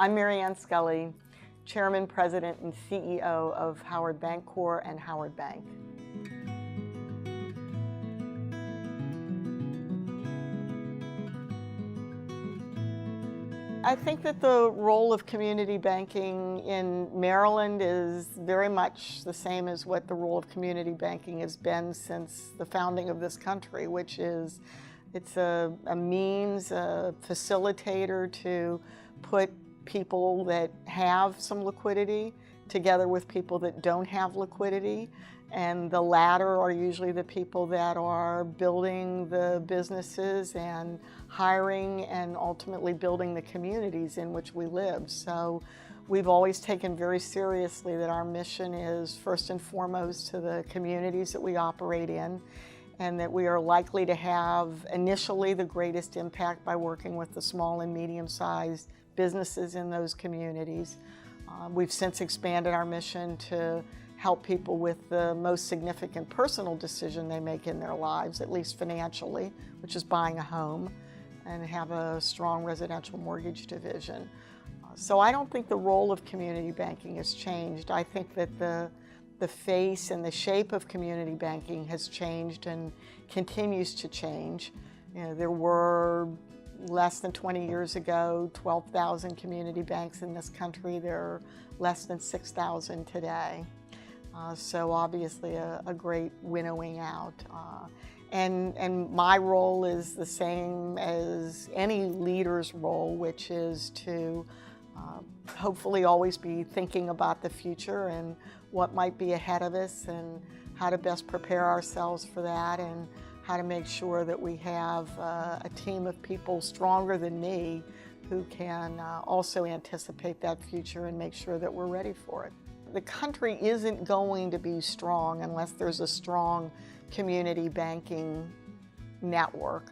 I'm Marianne Scully, Chairman, President, and CEO of Howard Bancorp and Howard Bank. I think that the role of community banking in Maryland is very much the same as what the role of community banking has been since the founding of this country, which is it's a means, a facilitator to put people that have some liquidity together with people that don't have liquidity. And the latter are usually the people that are building the businesses and hiring and ultimately building the communities in which we live. So we've always taken very seriously that our mission is first and foremost to the communities that we operate in, and that we are likely to have initially the greatest impact by working with the small and medium-sized businesses in those communities. We've since expanded our mission to help people with the most significant personal decision they make in their lives, at least financially, which is buying a home, and have a strong residential mortgage division. So I don't think the role of community banking has changed. I think that the face and the shape of community banking has changed and continues to change. You know, there were less than 20 years ago, 12,000 community banks in this country. There are less than 6,000 today. So obviously a great winnowing out. And my role is the same as any leader's role, which is to hopefully always be thinking about the future and what might be ahead of us and how to best prepare ourselves for that, and how to make sure that we have a team of people stronger than me who can also anticipate that future and make sure that we're ready for it. The country isn't going to be strong unless there's a strong community banking network.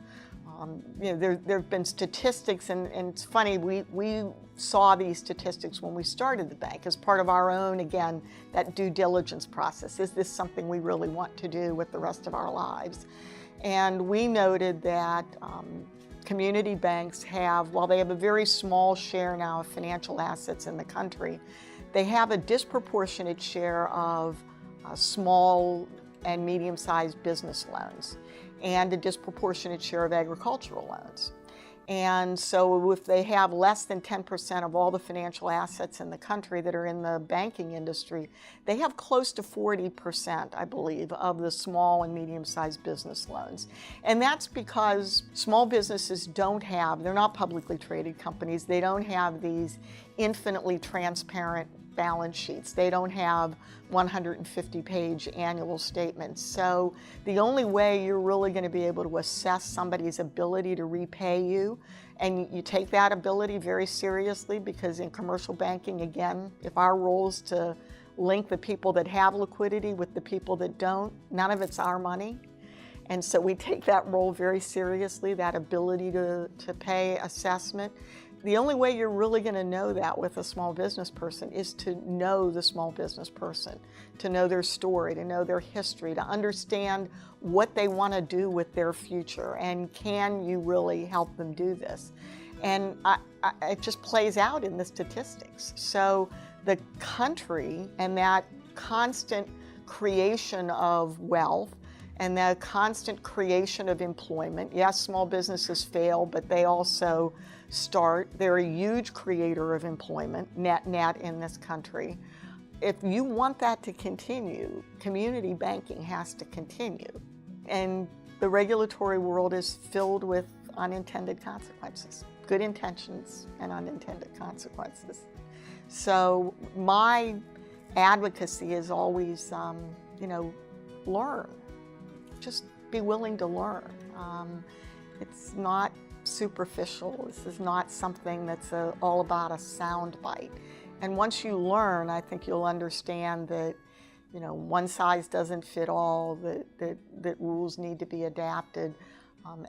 You know, there have been statistics, and it's funny, we saw these statistics when we started the bank as part of our own, again, that due diligence process. Is this something we really want to do with the rest of our lives? And we noted that community banks have, while they have a very small share now of financial assets in the country, they have a disproportionate share of small and medium-sized business loans and a disproportionate share of agricultural loans. And so if they have less than 10% of all the financial assets in the country that are in the banking industry, they have close to 40%, I believe, of the small and medium-sized business loans. And that's because small businesses they're not publicly traded companies, they don't have these infinitely transparent balance sheets. They don't have 150-page annual statements. So the only way you're really going to be able to assess somebody's ability to repay you, and you take that ability very seriously, because in commercial banking, again, if our role is to link the people that have liquidity with the people that don't, none of it's our money. And so we take that role very seriously, that ability to pay assessment. The only way you're really going to know that with a small business person is to know the small business person, to know their story, to know their history, to understand what they want to do with their future, and can you really help them do this? And it just plays out in the statistics. So the country and that constant creation of wealth and the constant creation of employment. Yes, small businesses fail, but they also start. They're a huge creator of employment, net in this country. If you want that to continue, community banking has to continue. And the regulatory world is filled with unintended consequences, good intentions and unintended consequences. So my advocacy is always, learn. Just be willing to learn. It's not superficial. This is not something that's all about a sound bite. And once you learn, I think you'll understand that, one size doesn't fit all, that rules need to be adapted.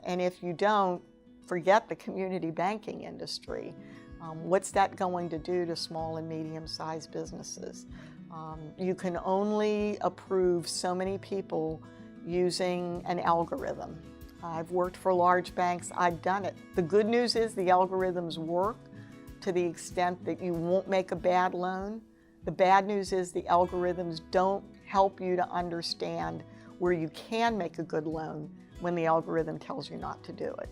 And if you don't, forget the community banking industry. What's that going to do to small and medium-sized businesses? You can only approve so many people using an algorithm. I've worked for large banks, I've done it. The good news is the algorithms work. to the extent that you won't make a bad loan. The bad news is the algorithms don't help you to understand where you can make a good loan when the algorithm tells you not to do it.